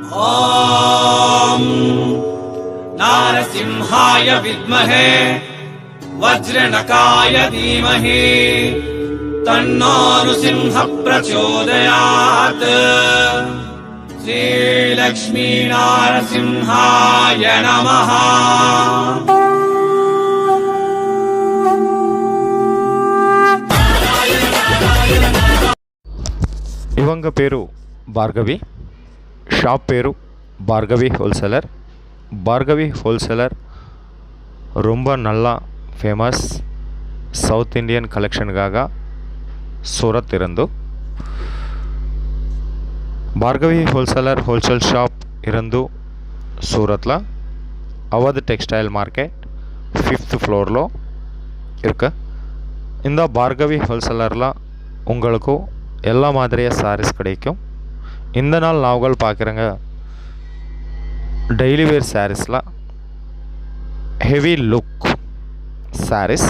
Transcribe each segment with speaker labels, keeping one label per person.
Speaker 1: ॐ नारसिंहाय विद्महे वज्रनकाय धीमहि तन्नो नृसिंहः प्रचोदयात्। श्रीलक्ष्मी नारसिंहाय नमः।
Speaker 2: ఇవంగ పేరు భార్గవి, షాప్ పేరు భార్గవి హోల్సేలర్. భార్గవి హోల్సేలర్ ரொம்ப நல்லா ஃபேமஸ் சவுத் இண்டியன் கலெக்ஷனுக்காக சூரத் இருந்து. ಭಾರ್ಗವಿ ಹೋಲ್ಸೇಲರ್ ಹೋಲ್ಸೇಲ್ ಶಾಪ್ ಇರಂದು సూరత్లో అవధ్ టెక్స్టైల్ మార్కెట్ 5th ఫ్లోర్లో இருக்கு. இந்த பார்கவி ஹோல்சேலரில் உங்களுக்கு எல்லா மாதிரியாக சாரீஸ் கிடைக்கும். இந்த நாள் நாவுகள் பார்க்குறங்க டெய்லி வேர் சாரீஸில் ஹெவி லுக் சாரீஸ்.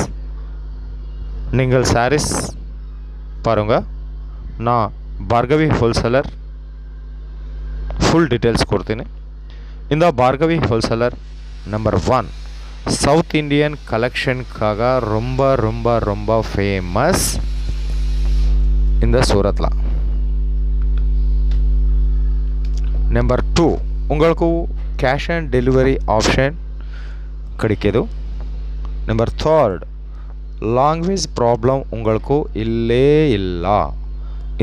Speaker 2: நீங்கள் சாரீஸ் பாருங்கள். நான் பார்கவி ஹோல்சேலர் ஃபுல் டீட்டெயில்ஸ் கொடுத்தேன். இந்த Bhargavi wholesaler number 1 South Indian கலெக்ஷனுக்காக ரொம்ப ரொம்ப ரொம்ப ஃபேமஸ் இந்த சூரத்தில். நம்பர் 2 உங்களுக்கு கேஷ் ஆன் டெலிவரி ஆப்ஷன் கிடைக்கிது. நம்பர் 3 லாங்குவேஜ் ப்ராப்ளம் உங்களுக்கு இல்லே இல்லை.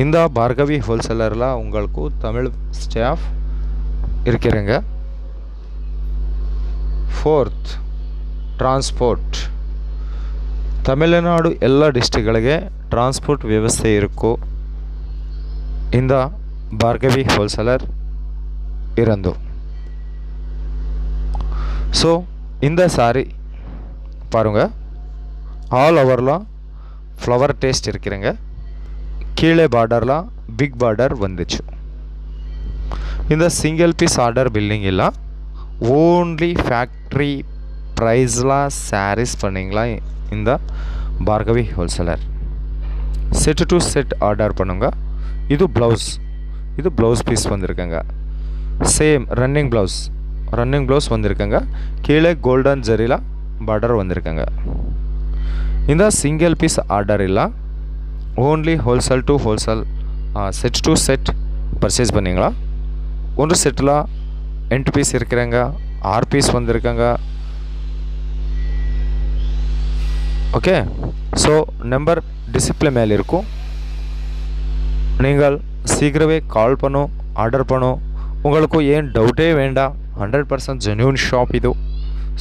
Speaker 2: இந்த பார்கவி ஹோல்சேலரில் உங்களுக்கு தமிழ் ஸ்டாஃப் இருக்கிறாங்க. 4th transport. ತಮಿಳುನಾಡು ಎಲ್ಲ ಡಿಸ್ಟ್ರಿಕ್ಟ್ಗಳಿಗೆ ಟ್ರಾನ್ಸ್ಪೋರ್ಟ್ ವ್ಯವಸ್ಥೆ ಇರಕ್ಕೂ இந்த பார்கவி ஹோல்சேலர் இறந்து. ஸோ இந்த சாரி பாருங்க, ஆல் ஓவரில் ஃப்ளவர் டேஸ்ட் இருக்கிறங்க. கீழே பார்டரில் பிக் பார்டர் வந்துச்சு. இந்த சிங்கிள் பீஸ் ஆர்டர் பில்லிங் இல்லை, ஓன்லி ஃபேக்ட்ரி ப்ரைஸில் சாரீஸ் பண்ணிங்களா இந்த Bhargavi wholesaler. Set to set order பண்ணுங்க. இது ப்ளவுஸ் பீஸ் வந்திருக்குங்க. சேம் ரன்னிங் ப்ளவுஸ் வந்திருக்குங்க. கீழே கோல்டன் ஜரியில் பார்டர் வந்திருக்குங்க. இந்த சிங்கிள் பீஸ் ஆர்டர் இல்லை, only wholesale to wholesale set to set purchase பண்ணிங்களா. ஒரு செட்டில் 8 பீஸ் இருக்கிறாங்க, 6 பீஸ் வந்திருக்காங்க. ஓகே, ஸோ நம்பர் டிஸ்பிளே மேலே இருக்கும். நீங்கள் சீக்கிரமே கால் பண்ணும், ஆர்டர் பண்ணும். உங்களுக்கு ஏன் டவுட்டே வேண்டாம். 100% ஜென்யூன் ஷாப் இது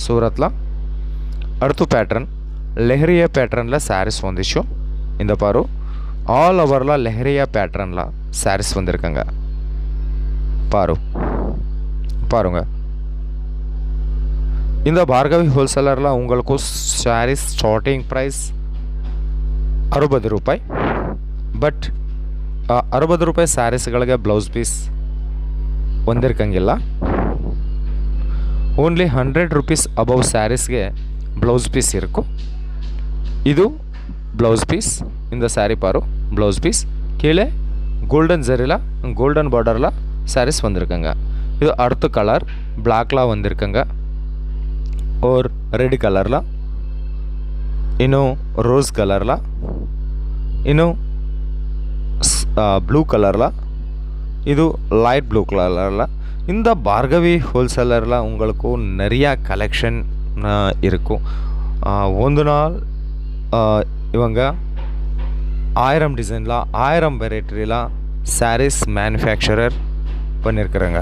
Speaker 2: சூரத்தில். அடுத்த பேட்டர்ன் லெஹரியா பேட்டர்னில் சாரீஸ் வந்துச்சு. இந்த பாரு ஆல் ஓவரில் லெஹரியா பேட்டர்னில் சாரீஸ் வந்திருக்காங்க. பாருங்க. இந்த பார்கவி ஹோல்சேலரில் உங்களுக்கு சாரீஸ் ஸ்டார்டிங் ப்ரைஸ் 60 ರೂಪಾಯಿ. ಬಟ್ 60 ರೂಪಾಯಿ ಸ್ಯಾರೀಸ್ಗಳಿಗೆ ಬ್ಲೌಸ್ ಪೀಸ್ ಒಂದಿರ್ಕಂಗಿಲ್ಲ. ಓನ್ಲಿ 100 ರೂಪೀಸ್ ಅಬವ್ ಸ್ಯಾರೀಸ್ಗೆ ಬ್ಲೌಸ್ ಪೀಸ್ ಇರಕು. ಇದು ಬ್ಲೌಸ್ ಪೀಸ್. இந்த சாரீ பாரு ப்ளவுஸ் பீஸ். கீழே கோல்டன் ஜரியில் கோல்டன் பார்டரில் சாரீஸ் வந்திருக்குங்க. இது அடுத்த கலர் பிளாக்லாம் வந்திருக்குங்க. और रेड कलर्ला, इनो रोज़ कलर्ला, इनो ब्लू कलर्ला, ಇದು ಲೈಟ್ ಬ್ಲೂ ಕಲರ್ಲ. இந்த பார்கவி ஹோல்சேலரில் உங்களுக்கு நிறையா கலெக்ஷன் இருக்கும். ಒಂದು நாள் இவங்க 1000 டிசைனில் 1000 வெரைட்டியில் சாரீஸ் மேனுஃபேக்சரர் பண்ணியிருக்கிறாங்க.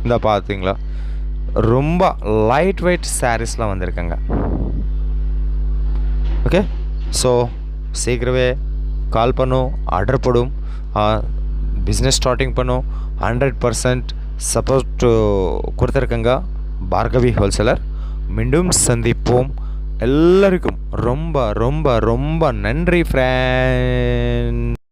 Speaker 2: இந்த பார்த்தீங்களா, ரொம்ப லைட் வெயிட் சாரீஸ்லாம் வந்திருக்காங்க. ஓகே, ஸோ சீக்கிரமே கால் பண்ணும், ஆர்டர் போடும், பிஸ்னஸ் ஸ்டார்டிங் பண்ணும். 100% சப்போர்ட் கொடுத்துருக்கங்க பார்கவி ஹோல்சேலர். மீண்டும் சந்திப்போம். எல்லாருக்கும் ரொம்ப ரொம்ப ரொம்ப நன்றி ஃப்ரெண்ட்.